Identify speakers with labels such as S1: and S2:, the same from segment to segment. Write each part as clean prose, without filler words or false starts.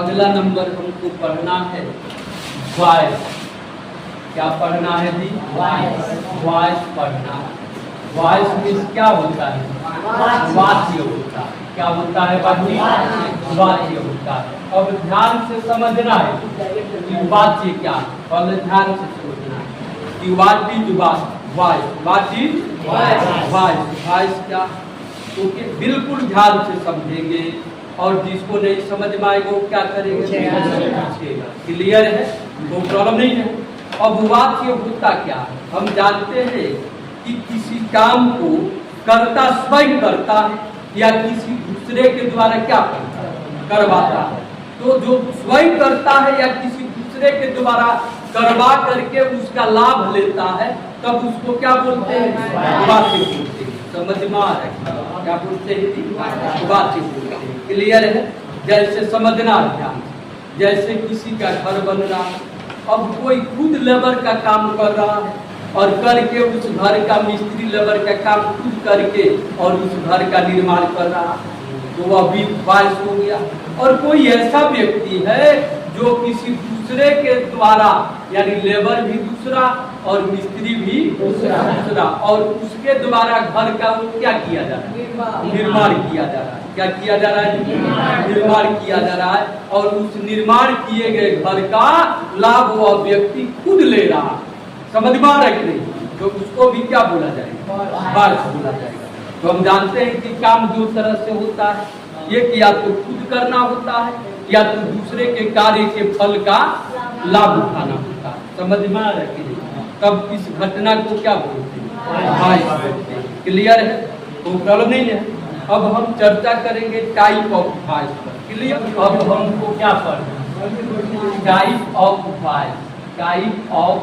S1: अगला नंबर हमको पढ़ना है वॉइस। क्या पढ़ना है जी? वॉइस पढ़ना है। वॉइस मीन्स क्या होता है? वाच्य होता है। क्या होता है बाजी? वाच्य होता है। अब ध्यान से समझना है कि वाच्य क्या है। पहले ध्यान से समझना है कि what is voice, what is voice क्या? क्योंकि बिल्कुल ध्यान से समझेंगे और जिसको नहीं समझ में आएगा वो क्या करेंगे? क्लियर है? वो प्रॉब्लम नहीं है। अब वाच्य होता क्या है? हम जानते हैं कि किसी काम को कर्ता स्वयं करता है या किसी दूसरे के द्वारा क्या करता है? करवाता है। तो जो स्वयं करता है या किसी दूसरे के द्वारा करवा करके उसका लाभ लेता है तब उसको क्या बोलते हैं? वाच्य बोलते हैं। समझ में आ रहा है? क्या बोलते हैं? वाच्य बोलते हैं। क्लियर है? जैसे समझना ध्यान से, जैसे किसी का घर बन रहा है, अब कोई खुद लेबर का काम कर रहा है और करके उस घर का मिस्त्री लेबर का काम खुद करके और उस घर का निर्माण कर रहा है, तो वह भी वॉइस हो गया। और कोई ऐसा व्यक्ति है जो किसी दूसरे के द्वारा, यानी लेबर भी दूसरा और मिस्त्री भी दूसरा, और उसके द्वारा घर का वो क्या किया जा रहा है? निर्माण किया जा रहा है। क्या किया जा रहा है? निर्माण किया जा रहा है। और उस निर्माण किए गए घर का लाभ वह व्यक्ति खुद ले रहा है। समझ में आ रहा है कि नहीं? तो उसको भी क्या बोला जाएगा? वॉइस बोला जाएगा। तो हम जानते हैं कि काम दो तरह से होता है, एक या तो खुद करना होता है या तो दूसरे के कार्य के फल का लाभ उठाना होता है। समझ में आ रहा है कि नहीं? तब इस घटना को क्या बोलते हैं? वॉइस बोलते हैं। क्लियर है? तो प्रॉब्लम नहीं है। अब हम चर्चा करेंगे टाइप ऑफ वॉइस पर। क्लियर? अब हमको क्या पढ़ना? Type of voice, type of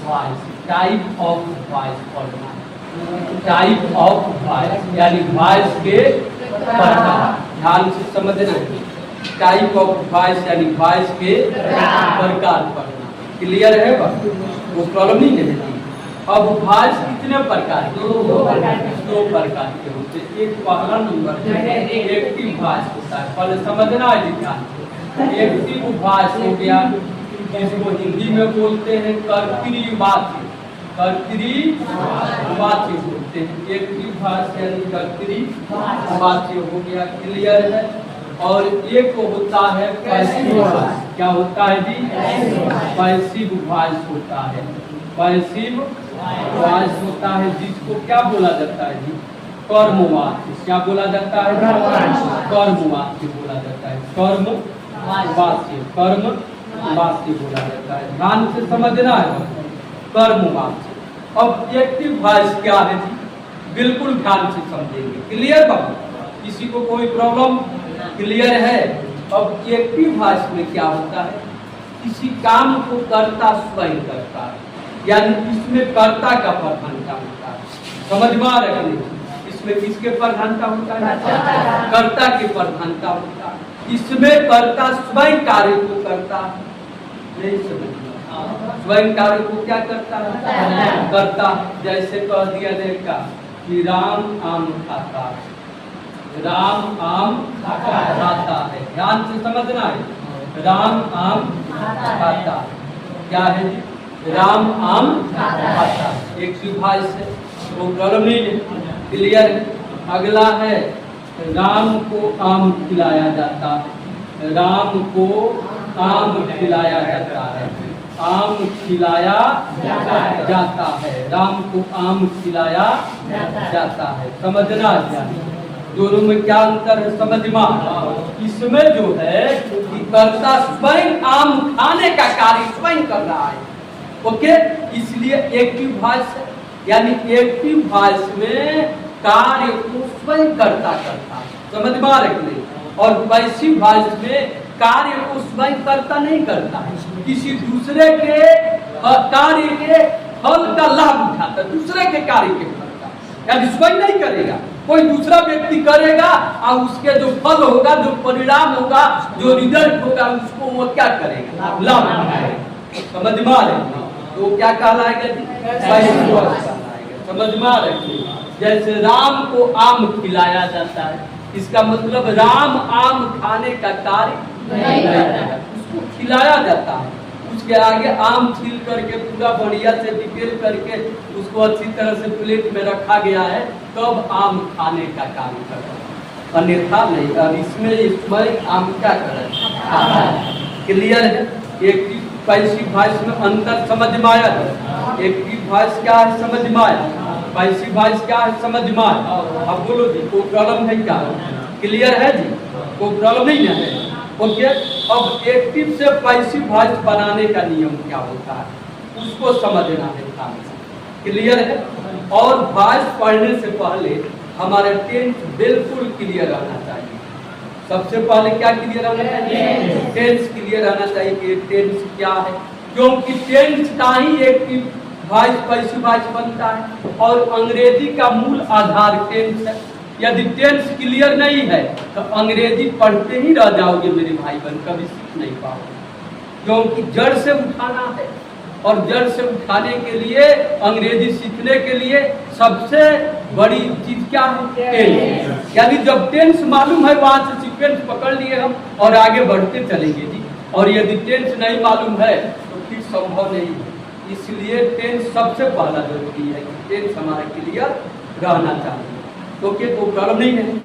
S1: voice, type of voice पढ़ना। टाइप ऑफ वॉइस यानी वॉइस के प्रकार। ध्यान से समझना। टाइप ऑफ वॉइस यानी वॉइस के प्रकार पढ़ना। क्लियर है? वो प्रॉब्लम नहीं है। अब वॉइस कितने प्रकार के? दो प्रकार के होते हैं। एक पहला नंबर एक्टिव वॉइस होता है। पहले समझना है ध्यान। एक्टिव वॉइस हो गया जिसको हिंदी में बोलते हैं कर्तृवाच्य। कर्तृवाच्य बोलते हैं। एक्टिव वॉइस यानी कर्तृवाच्य हो गया। क्लियर है? और एक होता है पैसिव वॉइस। क्या होता है जी? पैसिव वॉइस होता है। पैसिव वॉइस होता है जिसको क्या बोला जाता है जी? कर्मवाच्य। क्या बोला जाता है? कर्मवाच्य बोला जाता है। कर्मवाच्य, कर्मवाच्य बोला जाता है। ध्यान से समझना है। कर्मवाच्य। अब एक्टिव वॉइस क्या है जी? बिल्कुल ध्यान से समझेंगे। क्लियर बाबू? किसी को कोई प्रॉब्लम? क्लियर है? अब एक्टिव वॉइस में क्या होता है? किसी काम को कर्ता स्वयं करता है, यानी इसमें कर्ता का प्रधानता होता है। समझ में आ रहा है? इसमें किसके प्रधानता होता है? कर्ता के प्रधानता होता है। इसमें कर्ता स्वयं कार्य को करता है। नहीं समझ? स्वयं कार्य को क्या करता है? करता है। जैसे कह दिया जाएगा कि राम आम खाता है। राम आम खाता है। ध्यान से समझना है। राम आम खाता है। क्या है जी? राम आम खाता है। एक वॉइस है, वो प्रॉब्लम नहीं है। क्लियर है? अगला है राम को आम खिलाया जाता है। राम को आम खिलाया जाता है। आम खिलाया जाता है। राम को आम खिलाया जाता है। समझना चाहिए दोनों में क्या अंतर है? समझ में? इसमें जो है कि कर्ता स्वयं आम खाने का कार्य स्वयं कर रहा है। ओके? इसलिए एक्टिव वॉइस यानी एक्टिव वॉइस में कार्य को स्वयं करता है। समझ में आ रहा है? और पैसिव वॉइस में कार्य को स्वयं करता नहीं करता है, किसी दूसरे के कार्य के फल का लाभ उठाता, दूसरे के कार्य के फल का, यानी स्वयं नहीं करेगा, कोई दूसरा व्यक्ति करेगा और उसके जो फल होगा, जो परिणाम होगा, जो रिजल्ट होगा, उसको वो क्या करेगा? लाभ उठाएगा। समझ में आ रहा? तो क्या कहलाएगा? समझ में आ रहा? जैसे राम को आम खिलाया जाता है, इसका मतलब राम आम खाने का कार्य नहीं करता है, उसको खिलाया जाता है। उसके आगे आम छील करके पूरा बढ़िया से डिटेल करके उसको अच्छी तरह से प्लेट में रखा गया है, तब आम खाने का कार्य करता है, अन्यथा नहीं। अब इसमें आम क्या करें? क्लियर है? एक्टिव पैसिव वॉइस में अंतर समझ में आया है? एक्टिव वॉइस क्या है समझ में आया, पैसिव वॉइस क्या है समझ में आया? अब बोलो जी, कोई प्रॉब्लम है क्या? क्लियर है जी? कोई प्रॉब्लम नहीं है? ओके। अब एक्टिव से पैसिव वॉइस बनाने का नियम क्या होता है उसको समझना है ध्यान से। क्लियर है? और वॉइस पढ़ने से पहले हमारा टेंस बिल्कुल क्लियर रहना चाहिए। सबसे पहले क्या क्लियर रहना चाहिए? टेंस क्लियर रहना चाहिए कि टेंस क्या है, क्योंकि टेंस का ही एक्टिव वॉइस पैसिव वॉइस बनता है और अंग्रेजी का मूल आधार टेंस है। यदि टेंस क्लियर नहीं है तो अंग्रेजी पढ़ते ही रह जाओगे मेरे भाई बहन, कभी सीख नहीं पाओगे, क्योंकि जड़ से उठाना है और जड़ से उठाने के लिए अंग्रेजी सीखने के लिए सबसे बड़ी चीज क्या है? टेंस। यानी जब टेंस मालूम है वहां से सीक्वेंस पकड़ लिए हम और आगे बढ़ते चलेंगे जी। और यदि टेंस नहीं मालूम है तो फिर संभव नहीं है। इसलिए टेंस सबसे पहला जरूरी है कि टेंस हमारा क्लियर रहना चाहिए। तो क्या कोई प्रॉब्लम नहीं है?